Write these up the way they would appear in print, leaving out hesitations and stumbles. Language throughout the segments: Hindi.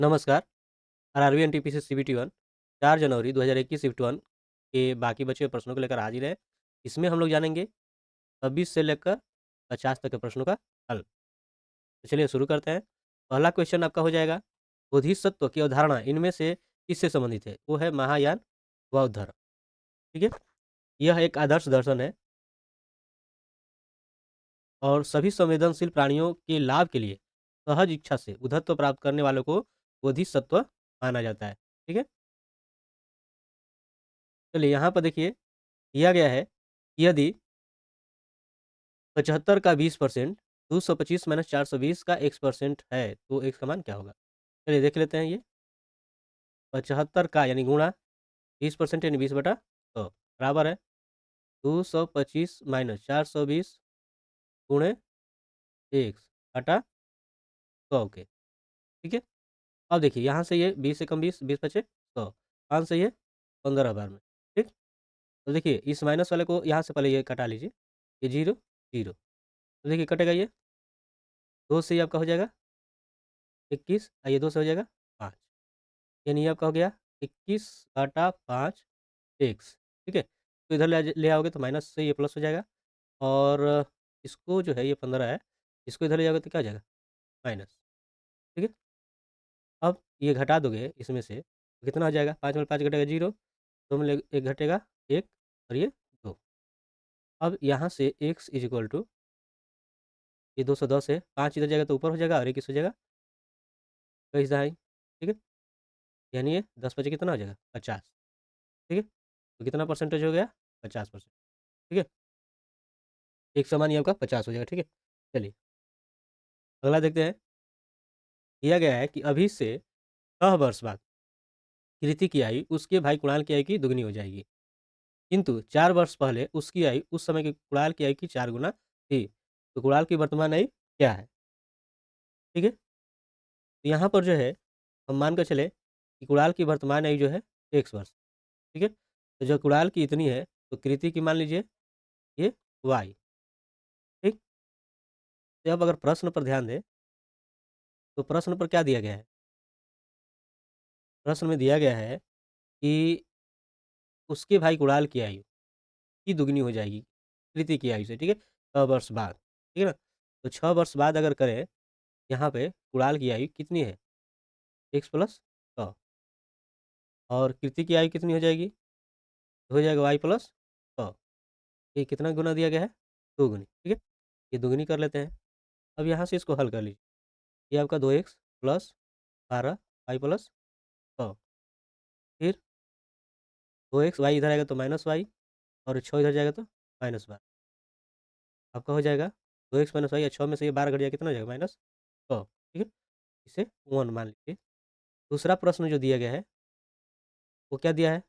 नमस्कार। आरआरबी एनटीपीसी सीबीटी 1 4 जनवरी 2021 शिफ्ट 1 के बाकी बचे हुए प्रश्नों को लेकर हाजिर है। इसमें हम लोग जानेंगे 26 से लेकर 50 तक के प्रश्नों का हल। तो चलिए शुरू करते हैं। पहला क्वेश्चन आपका हो जाएगा, बोधिसत्व की अवधारणा इनमें से किससे संबंधित है? वो है महायान बौद्ध धर्म। ठीक है? यह एक आदर्श दर्शन है और सभी संवेदनशील प्राणियों के लाभ के लिए सहज इच्छा से बुद्धत्व प्राप्त करने वालों को बोधिसत्व माना जाता है। ठीक है? चलिए यहाँ पर देखिए, दिया गया है कि यदि 75 का 20% 225 माइनस 420 का x% है, तो x का मान क्या होगा? चलिए देख लेते हैं ये। 75 का यानी गुणा 20% यानी 20/100 बराबर है 225 माइनस 420 गुणे x बटा 100 के। ठीक है? अब देखिए यहाँ से ये 20 से कम 20, 20 बचे 100, 5 से ये 15 बार में। ठीक? तो देखिए इस माइनस वाले को यहाँ से पहले ये कटा लीजिए, ये 0, 0। तो देखिए कटेगा ये, 2 से ये आपका हो जाएगा 21, ये 2 से हो जाएगा 5। यानी ये आपका हो गया 21/5 एक्स। ठीक है? तो इधर ले आओगे तो माइनस से ये प्लस हो जाएगा और इसको जो है ये 15 है, इसको इधर ले जाओगे तो क्या हो जाएगा? माइनस। ठीक है? अब ये घटा दोगे इसमें से तो कितना हो जाएगा? 5 में 5 घटेगा 0, 2 में 1 घटेगा 1 और ये 2। अब यहाँ से x इज़ इक्वल टू ये 210 है, 5 इधर जाएगा तो ऊपर हो जाएगा और 1 इस हो जाएगा, कहीं से आई। ठीक है? यानी ये 10 बचे कितना हो जाएगा? 50। ठीक है? तो कितना परसेंटेज हो गया? 50%। ठीक है? एक समान ही आपका 50 हो जाएगा। ठीक है? चलिए अगला देखते हैं। दिया गया है कि अभी से 6 वर्ष बाद कृति की आयु उसके भाई कुणाल की आयु की दुगनी हो जाएगी। किंतु 4 वर्ष पहले उसकी आयु उस समय के कुणाल की आयु की 4 गुना थी। तो कुणाल की वर्तमान आयु क्या है? ठीक है? तो यहाँ पर जो है हम मान कर चले कि कुणाल की वर्तमान आयु जो है 1 वर्ष। ठीक है? तो जो कुणाल की इतनी है तो कृति की मान लीजिए ये y। ठीक? तो अब अगर प्रश्न पर ध्यान दें तो प्रश्न पर क्या दिया गया है? प्रश्न में दिया गया है कि उसके भाई कुणाल की आयु की दुगनी हो जाएगी कृति की आयु से। ठीक है? 6 वर्ष बाद। ठीक है ना? तो 6 वर्ष बाद अगर करें यहाँ पे कुणाल की आयु कितनी है? x प्लस 100 और कृति की आयु कितनी हो जाएगी? हो जाएगा y प्लस 100। ये कितना गुना दिया गया है? 2 गुनी। ठीक है? ये दुगनी कर लेते हैं। अब यहाँ से इसको हल कर लीजिए। ये आपका 2x प्लस 12 y प्लस 100 फिर 2x y इधर आएगा तो माइनस y और 6 इधर जाएगा तो माइनस 12। आपका हो जाएगा 2x माइनस y या 6 में से ये 12 घट जाएगा कितना हो जाएगा? माइनस 100। ठीक है? इसे 1 मान लीजिए। दूसरा प्रश्न जो दिया गया है वो क्या दिया है?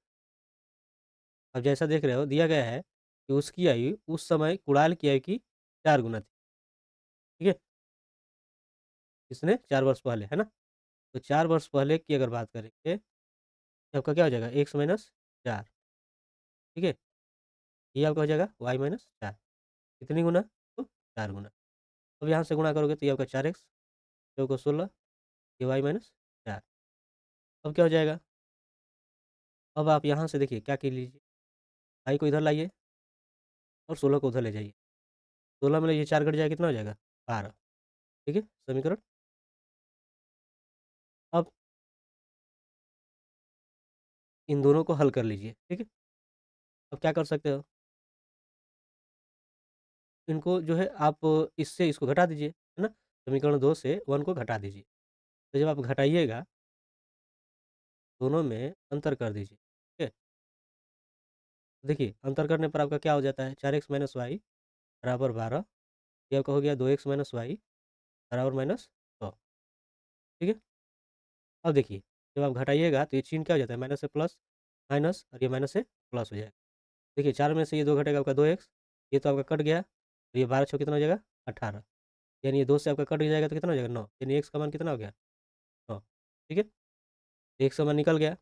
अब जैसा देख रहे हो दिया गया है कि उसकी आयु उस समय कुणाल की आयु की 4 गुना थी। ठीक है? किसने? 4 वर्ष पहले, है ना? तो 4 वर्ष पहले की अगर बात करेंगे तो आपका क्या हो जाएगा? x minus 4। ठीक है? ये आपका हो जाएगा y माइनस 4। कितनी गुना? तो 4 गुना। अब यहाँ से गुणा करोगे तो ये आपका 4x, चौको 16, ये y माइनस 4। अब क्या हो जाएगा? अब आप यहाँ से देखिए क्या कर लीजिए, y को इधर लाइए और 16 को उधर ले जाइए। 16 में ये 4 कट जाएगा कितना हो जाएगा? 12। ठीक है? समीकरण अब इन दोनों को हल कर लीजिए। ठीक है? अब क्या कर सकते हो? इनको जो है आप इससे इसको घटा दीजिए, है ना? समीकरण 2 से 1 को घटा दीजिए। तो जब आप घटाइएगा, दोनों में अंतर कर दीजिए। ठीक है? देखिए, अंतर करने पर आपका क्या हो जाता है? 4x माइनस वाई बराबर 12। ये आपका हो गया 2x माइनस वाई बराबर माइनस 100। ठीक है? अब देखिए, जब आप घटाइएगा तो ये चिन्ह क्या हो जाता है? माइनस से प्लस, माइनस और ये माइनस से प्लस हो जाएगा। देखिए 4 में से ये 2 घटेगा आपका 2x, ये तो आपका कट गया। तो ये 12 छः कितना हो जाएगा? 18। यानी ये 2 से आपका कट जाएगा तो कितना हो जाएगा? 9। यानी x का मान कितना हो गया? 9। ठीक है? x का मान निकल गया।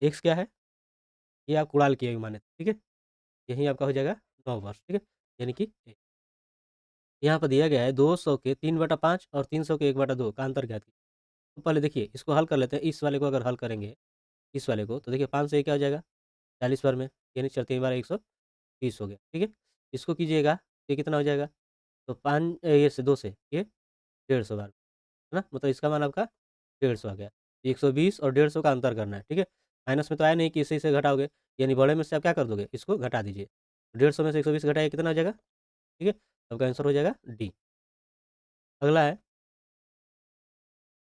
x क्या है? ये आप कुणाल की आयु माने थे। ठीक है? यही आपका हो जाएगा 9 वर्ष। ठीक है? यानी कि यहाँ पर दिया गया है 200 के 3/5 और 300 के 1/2 का अंतर ज्ञात कीजिए। तो पहले देखिए इसको हल कर लेते हैं, इस वाले को अगर हल करेंगे, इस वाले को, तो देखिए 5 से ये क्या हो जाएगा 40 बार में, यानी 4 बार 120 हो गया, ठीक है। इसको कीजिएगा, ये कितना हो जाएगा, तो 5 ये से 2 से ये 150 बार, है ना? मतलब इसका मान आपका 150 आ गया। 120 और 150 का अंतर करना है, ठीक है। माइनस में तो आया नहीं कि इसी से घटाओगे, यानी बड़े में से आप क्या कर दोगे, इसको घटा दीजिए। 150 में से 120 घटाइए, कितना हो जाएगा, ठीक है। आपका आंसर हो जाएगा डी। अगला है,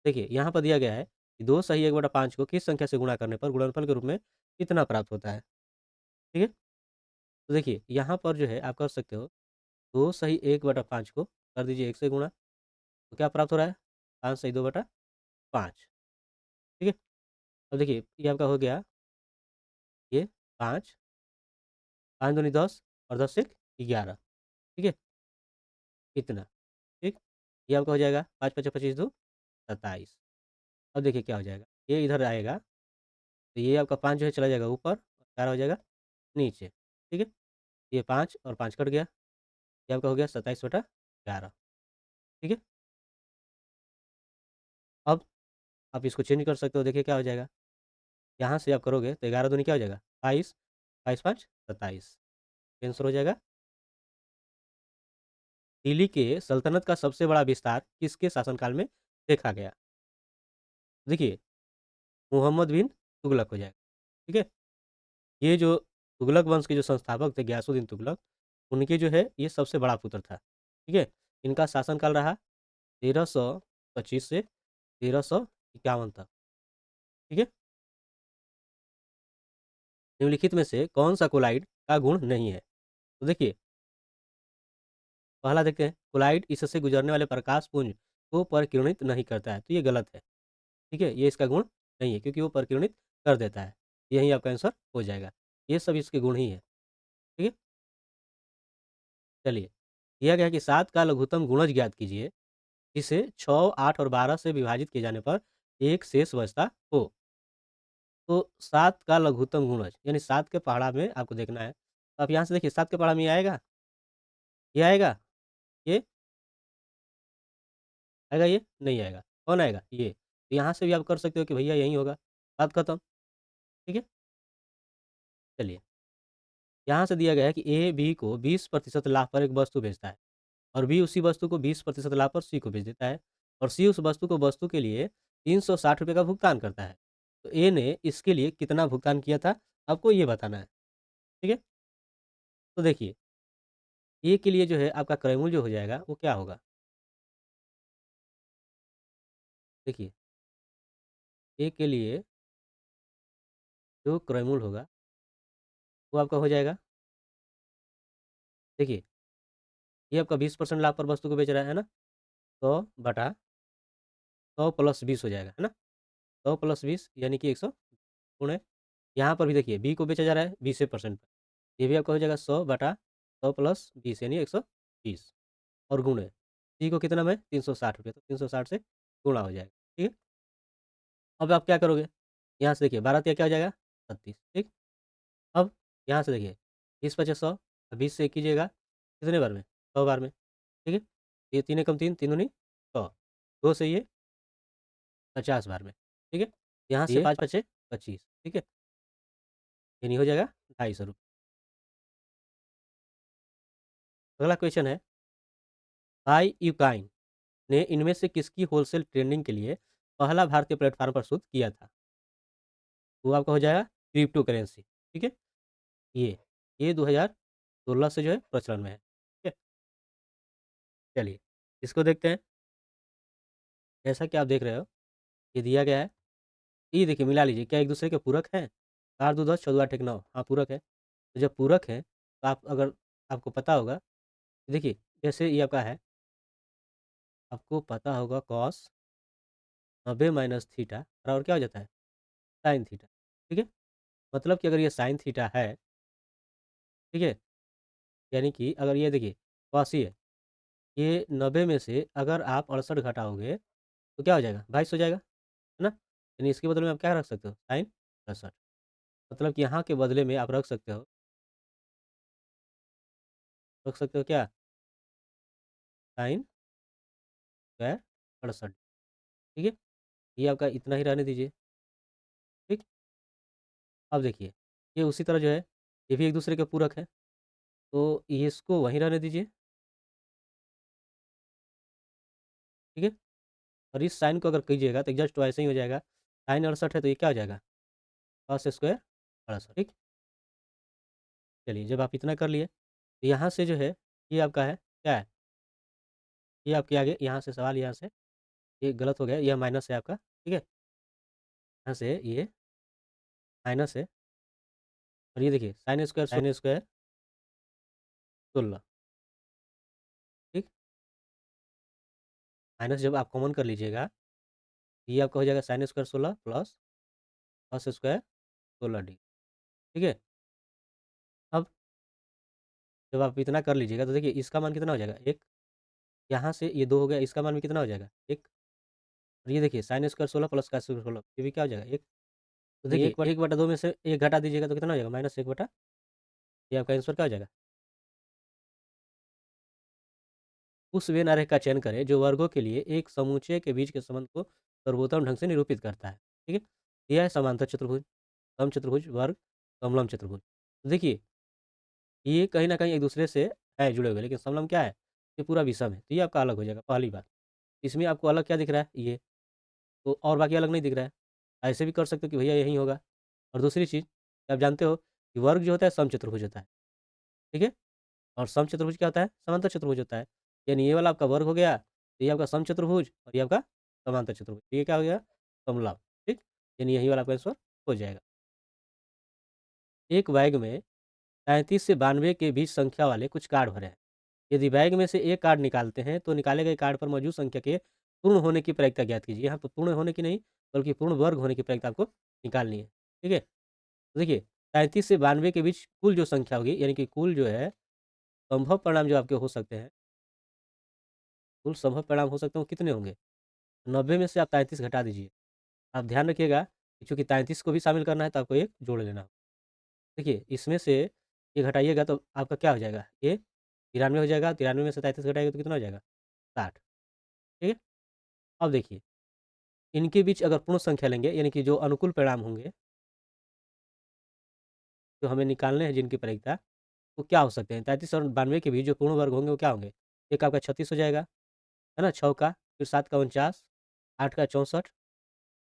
देखिए यहाँ पर दिया गया है कि 2 सही 1/5 को किस संख्या से गुणा करने पर गुणनफल के रूप में कितना प्राप्त होता है, ठीक है। तो देखिए यहाँ पर जो है आप कर सकते हो, 2 सही 1/5 को कर दीजिए 1 से गुणा, तो क्या प्राप्त हो रहा है, 5 सही 2/5, ठीक है। अब देखिए ये आपका हो गया, ये 5, 5 दूनी 10 और 10 से 11, ठीक है, इतना, ठीक। ये आपका हो जाएगा 5 पचे 25 2 27। अब देखिए क्या हो जाएगा, ये इधर आएगा, तो ये आपका 5 जो है चला जाएगा ऊपर, 11 हो जाएगा नीचे, ठीक है। ये 5 और 5 कट गया, ये आपका हो गया 27/11, ठीक है। अब आप इसको चेंज कर सकते हो, देखिए क्या हो जाएगा, यहाँ से आप करोगे तो 11 दूनी क्या हो जाएगा 22, 22 5 27, आंसर हो जाएगा। दिल्ली के सल्तनत का सबसे बड़ा विस्तार किसके शासनकाल में देखा गया? देखिए मोहम्मद बिन तुगलक हो जाएगा, ठीक है। ये जो तुगलक वंश के जो संस्थापक थे गयासुद्दीन तुगलक, उनके जो है ये सबसे बड़ा पुत्र था, ठीक है। इनका शासनकाल रहा 1325 से 1351 तक, ठीक है। निम्नलिखित में से कौन सा कोलाइड का गुण नहीं है? तो देखिए पहला देखते हैं, कोलाइड इससे गुजरने वाले प्रकाश पुंज को परिकिरणित नहीं करता है, तो ये गलत है, ठीक है। ये इसका गुण नहीं है क्योंकि वो परिकिरणित कर देता है, यही आपका आंसर हो जाएगा। ये सब इसके गुण ही है, ठीक है। चलिए, दिया गया है कि 7 का लघुत्तम गुणज ज्ञात कीजिए, जिसे 6, 8 और 12 से विभाजित किए जाने पर एक शेष बचता हो। तो 7 का लघुत्तम गुणज यानी 7 के पहाड़ा में आपको देखना है। तो आप यहाँ से देखिए 7 के पहाड़ा में ये आएगा, ये आएगा, ये नहीं आएगा। कौन आएगा? ये। तो यहाँ से भी आप कर सकते हो कि भैया यही होगा, बात खत्म, ठीक है? चलिए, यहाँ से दिया गया है कि ए बी को 20% लाभ पर एक वस्तु बेचता है और बी उसी वस्तु को 20% लाभ पर सी को बेच देता है और सी उस वस्तु के लिए ₹360 का भुगतान करता है। तो ए ने इसके लिए कितना भुगतान किया था, आपको ये बताना है, ठीक है? तो देखिए, ए के लिए जो है आपका क्रय मूल्य जो हो जाएगा, वो क्या होगा? देखिए, ए के लिए जो क्रय मूल्य होगा, वो आपका हो जाएगा, देखिए, ये आपका 20% लाभ पर वस्तु को बेच रहा है ना? 100 बटा 100 प्लस 20 हो जाएगा, है ना? 100 प्लस 20 यानी कि 100 गुणे, यहाँ पर भी देखिए बी को बेचा जा रहा है 20% पर, ये भी आपका हो जाएगा 100 बटा 100 प्लस 20 यानी 120 और गुणे, सी को कितना में ₹360 तो 360 से गुणा हो जाएगा, ठीक है? अब आप क्या करोगे? यहाँ से देखिए 12 तिया क्या हो जाएगा? 36, ठीक? अब यहाँ से देखिए 30 पचे 100 20 से कीजिएगा कितने बार में? 100 बार में, ठीक है? ये 3 एकम 3, 3 दूनी 100, 2 से ये 50 बार में, ठीक है? यहाँ से 5 पचे 25, ठीक है? यानी हो जाएगा ₹250। अगला क्वेश्चन है, हाई यूकाइन ने इनमें से किसकी होलसेल ट्रेडिंग के लिए पहला भारतीय प्लेटफ़ॉर्म प्रस्तुत किया था? वो आपका हो जाएगा क्रिप्टो करेंसी, ठीक है? ये, ये 2016 से जो है प्रचलन में है, ठीक है? चलिए, इसको देखते हैं। जैसा कि आप देख रहे हो, ये दिया गया है, ये देखिए मिला लीजिए, क्या एक-दूसरे के पूरक हैं? 4 दूँ 10 14 8 9 हाँ, पूरक है। तो जब पूरक है, तो आप अगर आपको पता होगा, देखिए जैसे ये आपका है, आपको पता होगा कॉस 90 माइनस थीटा बराबर क्या हो जाता है? साइन थीटा, ठीक है? मतलब कि अगर ये साइन थीटा है, ठीक है? यानी कि अगर ये देखिए कॉस ही है, ये 90 में से अगर आप 68 घटाओगे, तो क्या हो जाएगा? 22 हो जाएगा, है ना? यानी इसके बदले में आप क्या रख सकते हो? साइन 68 मतलब कि यहाँ के बदले में आप रख सकते हो क्या? Sine square 68। ठीक है, ये आपका इतना ही रहने दीजिए। ठीक, अब देखिए, ये उसी तरह जो है, ये भी एक दूसरे के पूरक है, तो ये इसको वहीं रहने दीजिए। ठीक है, और इस साइन को अगर कीजिएगा तो जस्ट वैसे ही हो जाएगा। साइन 68 है तो ये क्या हो जाएगा, कॉस स्क्वायर 68। ठीक, चलिए जब आप इतना कर लिए तो यहाँ से जो है, ये आपका है क्या है, ये आपके आगे यहाँ से सवाल, यहाँ से ये गलत हो गया, यह माइनस है आपका। ठीक है, यहाँ से ये माइनस है, और ये देखिए साइन स्क्वायर 16। ठीक, माइनस जब आप कॉमन कर लीजिएगा, ये आपका हो जाएगा sine square 16 plus cos square 16 D. ठीक है, अब जब आप इतना कर लीजिएगा तो देखिए इसका मान कितना हो जाएगा, एक, यहाँ से ये 2 हो गया, इसका मान भी कितना हो जाएगा, एक, और ये देखिए sine square 16 plus cos square 16, ये भी क्या हो जाएगा, एक। तो देखिए 1/2 में से 1 घटा दीजिएगा तो कितना हो जाएगा, -1/, ये आपका आंसर क्या हो जाएगा। उस वेन आरेख का चयन करें जो वर्गों के लिए एक समुच्चय के बीच के संबंध को सर्वोत्तम ढंग से निरूपित करता है। ठीक है, यह है समांतर चतुर्भुज, समचतुर्भुज, वर्ग, समलंब चतुर्भुज। तो देखिए ये कहीं न कहीं एक दूसरे से है जुड़े हुए, लेकिन समलंब क्या है, ये पूरा विषम है, तो ये आपका अलग हो जाएगा पहली बात। इसमें आपको अलग क्या दिख रहा है, ये, तो और बाकी अलग नहीं दिख रहा है। ऐसे भी कर सकते हो कि भैया यही होगा। और दूसरी चीज़, आप जानते हो कि वर्ग जो होता है समचतुर्भुज होता है, ठीक है? और समचतुर्भुज क्या होता है, समांतर चतुर्भुज होता है। यानी ये वाला आपका वर्ग हो गया, तो ये आपका समचतुर्भुज और ये आपका समांतर चतुर्भुज। ये क्या हो गया, समलंब। ठीक? यानी यही वाला आपका आंसर हो जाएगा। एक बैग में 33 से 92 के बीच संख्या वाले कुछ कार्ड भरे हैं। यदि बैग में से एक कार्ड निकालते हैं, तो निकाले गए कार्ड पर मौजूद संख्या के पूर्ण होने की प्रायिकता ज्ञात कीजिए। यहाँ पे पूर्ण होने की नहीं, बल्कि पूर्ण वर्ग होने की प्रायिकता आपको निकालनी है। ठीक है? तो देखिए 33 से 92 के बीच कुल जो संख्या होगी, यानी कि कुल जो है संभव परिणाम जो आपके हो सकते हैं, कुल संभव परिणाम हो सकते हैं, वो कितने होंगे? 90 में से आप 33 घटा दीजिए। आप ध्यान रखिएगा कि चूँकि 33 को भी शामिल करना है, तो आपको एक जोड़ लेना होगा। देखिए, इसमें से ये घटाइएगा तो आपका क्या हो जाएगा? ये 93 हो जाएगा, 93 में से 33 घटाएगा तो कितना हो जाएगा? 60। ठीक है? अब देखिए, इनके बीच अगर पूर्ण संख्या लेंगे, यानी कि जो अनुकूल परिणाम होंगे, जो हमें निकालने हैं जिनकी प्रायिकता, वो क्या हो सकते हैं? 33 और 92 के बीच जो पूर्ण वर्ग होंगे, वो क्या होंगे? एक आपका 36 हो जाएगा, है ना? 6 का, फिर 7 का 49, 8 का 64,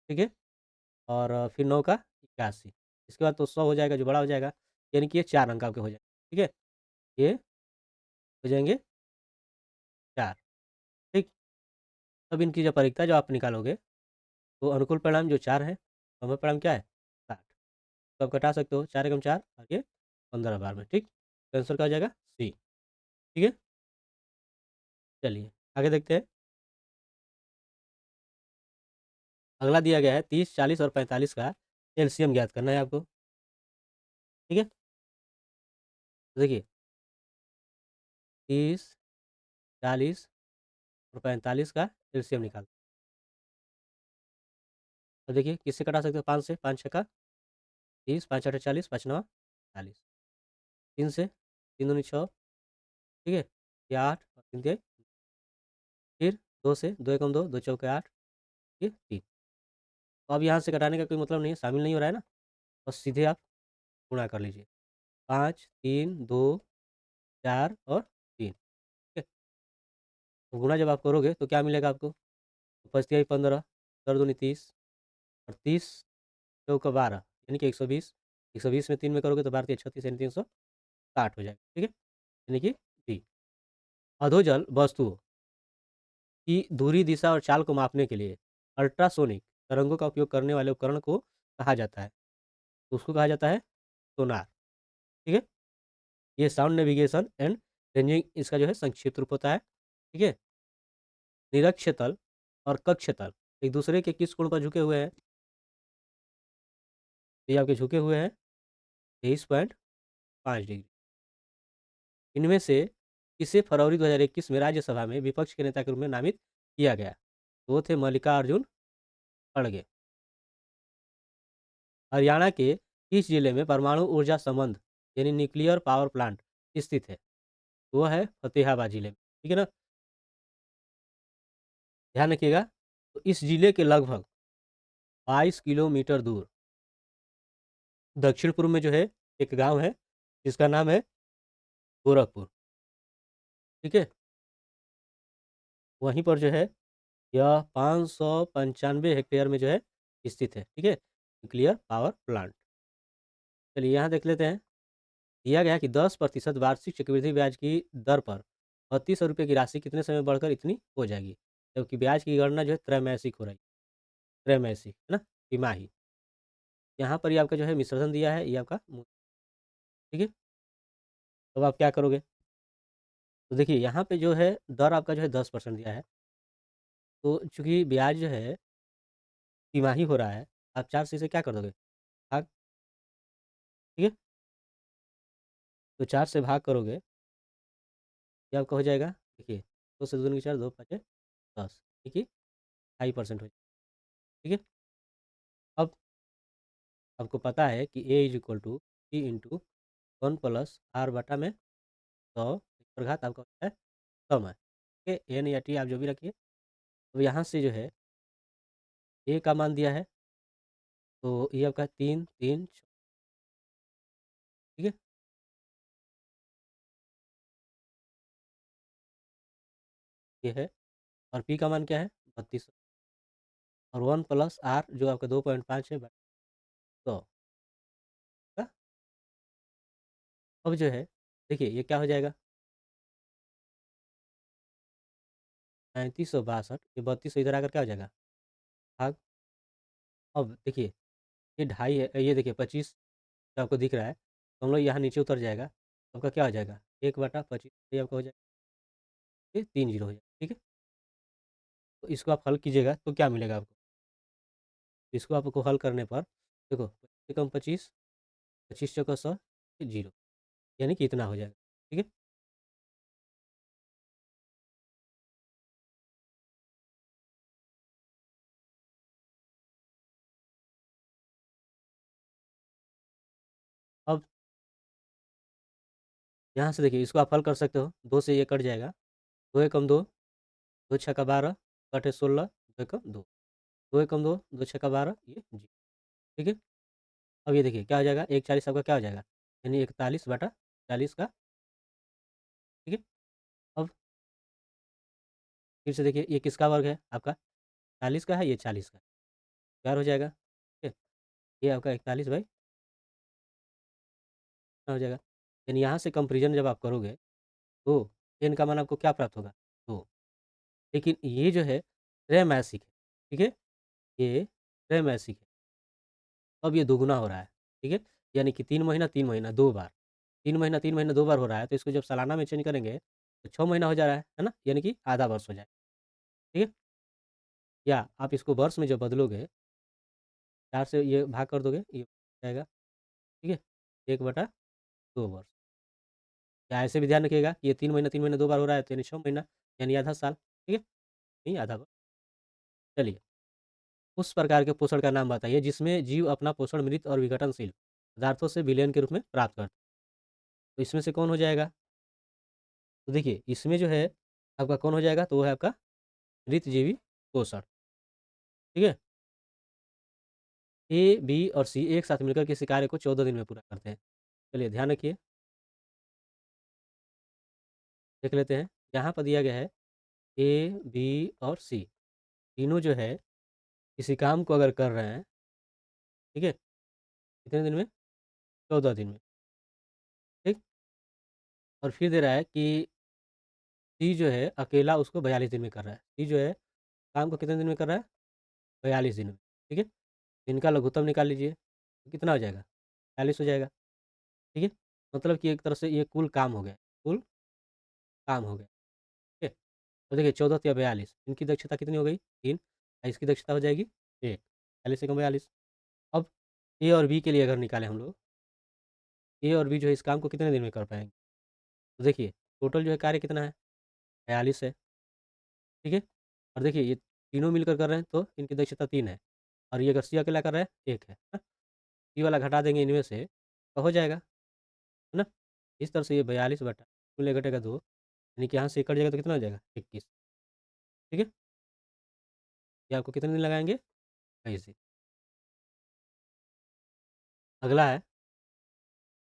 ठीक है? और फिर 9 का 81। इसके बाद तो 100 हो जाएगा, जो बड़ा हो जाएगा, यानी कि ये 4 अंक आपके हो जाएँगे, ठीक है? ये हो जाएँगे 4, ठीक? अब इनकी जो प्रायिकता जो आप निकालोगे, तो अनुकूल परिणाम जो 4 है, समग्र परिणाम क्या है? 60। तो आप घटा सकते हो, 4 एकम 4 और ये 15 बार में, ठीक? तो आंसर क्या हो जाएगा? सी, ठीक है? चलिए, आगे देखते हैं। अगला दिया गया है 30, 40 और 45 का एलसीएम ज्ञात करना है आपको, ठीक है? तो देखिए 30, 40 और 45 का एलसीएम निकाल। तो देखिए किससे कटा सकते हो, 5 से, 5 छक्का 30, 5 आठे 40, 5 नौ 40, 3 से, 3 दूनी 6, ठीक है? ये 8 और 3 तिया, फिर 2 से, 2 एकम 2, 2 चौके 8, ये 3। तो अब यहाँ से घटाने का कोई मतलब नहीं है, शामिल नहीं हो रहा है ना, बस सीधे आप गुणा कर लीजिए। 5, 3, 2, 4 और 3, ठीक है? तो गुणा जब आप करोगे तो क्या मिलेगा आपको? 5 तिहाई 15, 4 दूनी 30 और 30 चौका 12, यानी कि 120। 120 में 3 में करोगे तो 12 तिया 36, यानी 360 हो जाएगा, ठीक है? यानी कि डी। अधोजल वस्तुओं की दूरी, दिशा और चाल को मापने के लिए अल्ट्रासोनिक तरंगों का उपयोग करने वाले उपकरण को कहा जाता है। तो उसको कहा जाता है सोनार, ठीक है? ये साउंड नेविगेशन एंड रेंजिंग इसका जो है संक्षिप्त रूप होता है, ठीक है? निरक्ष तल और कक्ष तल एक दूसरे के किस कोण पर झुके हुए हैं? ये आपके झुके हुए हैं 23.5 डिग्री। इनमें से किसे फरवरी 2021 में राज्यसभा में विपक्ष के नेता के रूप में नामित किया गया? तो वो थे मल्लिकार्जुन खड़गे। हरियाणा के किस जिले में परमाणु ऊर्जा संबंध यानी न्यूक्लियर पावर प्लांट स्थित है? वो है फतेहाबाद जिले में, ठीक है ना? ध्यान रखिएगा। तो इस जिले के लगभग 22 किलोमीटर दूर दक्षिण पूर्व में जो है एक गांव है जिसका नाम है गोरखपुर। ठीक है, वहीं पर जो है यह 595 हेक्टेयर में जो है स्थित है। ठीक है, न्यूक्लियर पावर प्लांट। चलिए यहाँ देख लेते हैं। दिया गया है कि 10% वार्षिक चक्रवृद्धि ब्याज की दर पर 3200 रुपये की राशि कितने समय में बढ़कर इतनी हो जाएगी। जबकि ब्याज की गणना जो है त्रैमासिक हो रही है, त्रैमासिक है ना, तिमाही। यहाँ पर ये आपका जो है मिश्रण दिया है, ये आपका ठीक है। तो आप क्या करोगे, तो देखिए यहाँ पे जो है दर आपका जो है 10% दिया है। तो चूंकि ब्याज जो है तिमाही हो रहा है, आप 4 से इसे क्या कर दोगे, भाग। ठीक है, तो 4 से भाग करोगे, ये आपका हो जाएगा। देखिए 2 से 2 दूनी 4, 2 5 10, ठीक है, 2.5% हो जाएगा। ठीक है, अब आपको पता है कि A is equal to T into 1 + r/में 100 घात आपका होता है समय। ठीक है, एन या टी आप जो भी रखिए। तो यहाँ से जो है ए का मान दिया है, तो ये आपका 3 3 ठीक है, ये है। और पी का मान क्या है 32, और 1 + r जो आपका 2.5 है 100। अब जो है देखिए ये क्या हो जाएगा, 3562, ये 32 इधर आकर क्या हो जाएगा, भाग। अब देखिए ये ढाई है, ये देखिए 25 जो आपको दिख रहा है, तो हम लोग यहाँ नीचे उतर जाएगा, तो आपका क्या हो जाएगा 1/25, ये आपका हो जाएगा, ये 3 जीरो हो जाएगा। ठीक है, तो इसको आप हल कीजिएगा तो क्या मिलेगा आपको। इसको आपको हल करने पर देखो 25 से कम 25, 25 चौका 100, जीरो, यानी कि इतना हो जाएगा। ठीक है, अब यहाँ से देखिए इसको आप हल कर सकते हो, 2 से ये कट जाएगा, 2 एकम 2, 2 छक्का 12, कटे 16, 2 एकम 2, 2 एकम 2, 2 छक्का 12, ये जी। ठीक है, अब ये देखिए क्या हो जाएगा, 140 आपका क्या हो जाएगा, यानी 41/40 का। ठीक है, अब फिर से देखिए ये किसका वर्ग है आपका, 40 का है, ये 40 का, क्या हो जाएगा। ठीक है, ये आपका 41 कितना हो जाएगा, यानी यहाँ से कंपेरिजन जब आप करोगे तो एन का मान आपको क्या प्राप्त होगा, 2। लेकिन ये जो है त्रैमासिक है। ठीक है, ये त्रैमासिक है, अब ये दोगुना हो रहा है। ठीक है, यानी कि 3 महीना 3 महीना 2 बार, 3 महीना 2 बार हो रहा है, तो इसको जब सालाना में चेंज करेंगे तो 6 महीना हो जा रहा है ना, यानी कि आधा वर्ष हो जाए। ठीक है, या आप इसको वर्ष में जब बदलोगे, 4 से ये भाग कर दोगे, ये जाएगा। ठीक है, 1/2 वर्ष। या ऐसे भी ध्यान रखिएगा कि ये 3 महीना 2 बार हो रहा है, तो यानी 6 महीना, यानी आधा साल। ठीक है, नहीं आधा वर्ष। चलिए, उस प्रकार के पोषण का नाम बताइए जिसमें जीव अपना पोषण मृत और विघटनशील पदार्थों से विलयन के रूप में प्राप्त करता है। तो इसमें से कौन हो जाएगा, तो देखिए इसमें जो है आपका कौन हो जाएगा, तो वो है आपका मृत जीवी पोषण। ठीक है, ए बी और सी एक साथ मिलकर किसी कार्य को 14 दिन में पूरा करते हैं। चलिए ध्यान रखिए, देख लेते हैं। यहाँ पर दिया गया है ए बी और सी तीनों जो है किसी काम को अगर कर रहे हैं, ठीक है, कितने दिन में, 14 दिन में। ठीक, और फिर दे रहा है कि सी जो है अकेला उसको 42 दिन में कर रहा है। सी जो है काम को कितने दिन में कर रहा है, 42 दिन में। ठीक है, इनका लघुत्तम निकाल लीजिए, तो कितना हो जाएगा, 40 हो जाएगा। ठीक है, मतलब कि एक तरह से ये कुल काम हो गया, कुल काम हो गया। ठीक है, तो देखिए 14 या 42, इनकी दक्षता कितनी हो गई, 3, इसकी दक्षता हो जाएगी 1, 40 से कम 42। अब ए और बी के लिए अगर निकालें हम लोग, ए और बी जो है इस काम को कितने दिन में कर पाएंगे, तो देखिए टोटल जो है कार्य कितना है, 42 है। ठीक है, और देखिए ये तीनों मिलकर कर रहे हैं तो इनकी दक्षता 3 है, और ये अगर सी अकेला कर रहा है 1 है ना? सी वाला घटा देंगे इनमें से तो हो जाएगा, है ना? इस तरह से ये 42 बटा शून्य घटेगा 2, यानी कि यहाँ से कट जाएगा तो कितना हो जाएगा 21। ठीक है, ये आपको कितने दिन लगाएंगे? ऐसे। अगला है,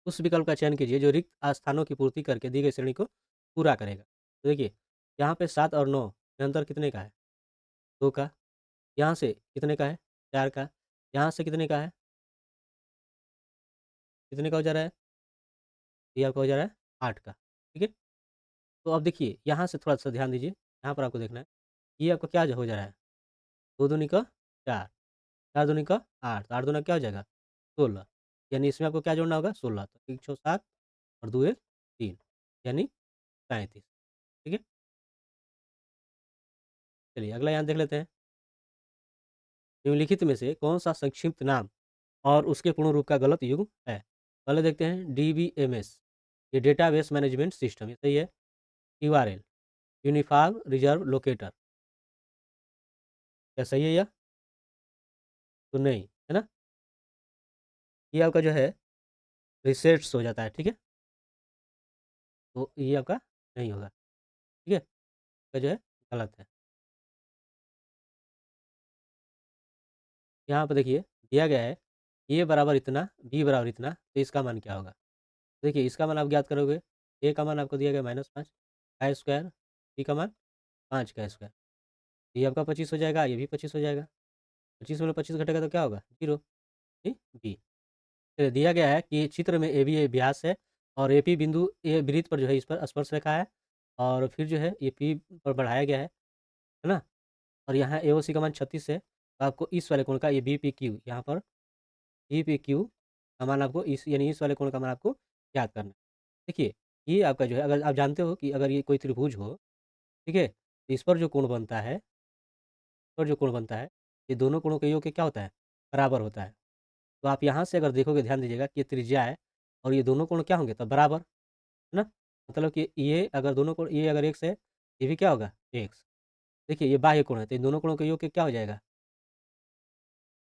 उस विकल्प का चयन कीजिए जो रिक्त स्थानों की पूर्ति करके दी गई श्रेणी को पूरा करेगा। तो देखिए, यहाँ पे 7 और 9 में अंतर कितने का है? 2 का। यहाँ से कितने का है? 4 का। यहाँ से कितने का है? कितने का हो जा रहा है? ये आपका हो जा रहा है 8 का, ठीक है? तो अब देखिए, यहाँ से थोड़ा-सा ध्यान दीजिए, यहाँ पर आपको देखना है, ये आपका क्या हो जा रहा है? 2 दूनी का 4, 4 दूनी का 8, 8 दूना क्या हो जाएगा? 16, यानी इसमें आपको क्या जोड़ना होगा? 16, तो 1 छो 7 और 2 एक 3, यानी 37, ठीक है? चलिए अगला यहाँ देख लेते हैं, निम्नलिखित में से कौन-सा संक्षिप्त नाम और उसके पूर्ण रूप का गलत युग्म है? पहले देखते हैं डीबीएमएस, ये डेटाबेस मैनेजमेंट सिस्टम, ये सही है। यूआरएल, यूनिफॉर्म रिजर्व लोकेटर, क्या सही है यह? तो नहीं, है ना? ये आपका जो है रिसेट्स हो जाता है, ठीक है? तो ये आपका नहीं होगा, ठीक है? तो जो है गलत है। यहाँ पे देखिए दिया गया है ए बराबर इतना, बी बराबर इतना, तो इसका मान क्या होगा? देखिए इसका मान आप ज्ञात करोगे, ए का मान आपको दिया गया -5 का स्क्वायर, बी का मान 5 का स्क्वायर, ये आपका 25 हो जाएगा, ये भी 25 हो जाएगा। 25 में 25 घटेगा तो क्या होगा? 0, ठीक? बी। तो दिया गया है कि चित्र में एबी व्यास है और एपी बिंदु ए वृत्त पर जो है इस पर स्पर्श रेखा है और फिर जो है ये पी पर बढ़ाया गया है ना? और यहाँ एओसी का मान 36 है, तो आपको इस वाले कोण का ये बीपीक्यू यहाँ पर बीपीक्यू का मान आपको इस यानी इस वाले कोण का मान आपको याद करना है। देखिए, ये आपका जो है अगर आप जानते हो कि अगर ये कोई त्रिभुज हो, ठीक है? तो इस पर जो कोण बनता है, इस पर जो कोण बनता है, ये दोनों कोणों का योग क्या होता है? बराबर होता है। तो आप यहाँ से अगर देखोगे ध्यान दीजिएगा कि ये त्रिज्या है और ये दोनों कोण क्या होंगे तब बराबर, है ना? मतलब कि ये अगर दोनों कोण ये अगर x है, ये भी क्या होगा? x। देखिए ये बाह्य कोण है, तो इन दोनों कोणों का योग क्या हो जाएगा?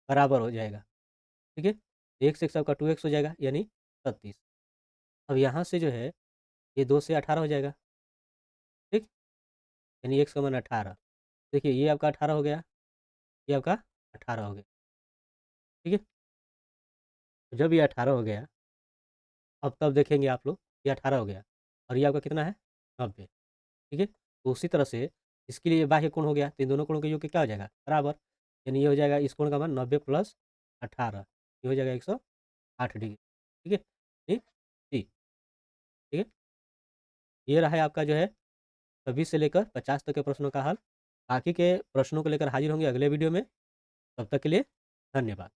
बराबर हो जाएगा, ठीक है? x x आपका 2x हो जाएगा यानी 36। अब यहाँ से जो है ये 2 से 18 हो जाएगा, ठीक? यानी x का मान 18। देखिए ये आपका 18 हो गया, ये आपका 18 हो गया, ठीक है? जब ये 18 हो गया, अब तब देखेंगे आप लोग, ये 18 हो गया और ये आपका कितना है? 90, ठीक है? तो उसी तरह से इसके लिए बाह्य कोण हो गया, तो इन दोनों कोणों का योग क्या हो जाएगा? बराबर, यानी ये हो जाएगा इस कोण का मान 90 प्लस 18, ये हो जाएगा 108 डिग्री, ठीक है? ठीक? जी, ठीक है? ये रहा है आपका जो है 26 से लेकर 50 तक के प्रश्नों का हल। बाकी के प्रश्नों को लेकर हाजिर होंगे अगले वीडियो में, तब तक के लिए धन्यवाद।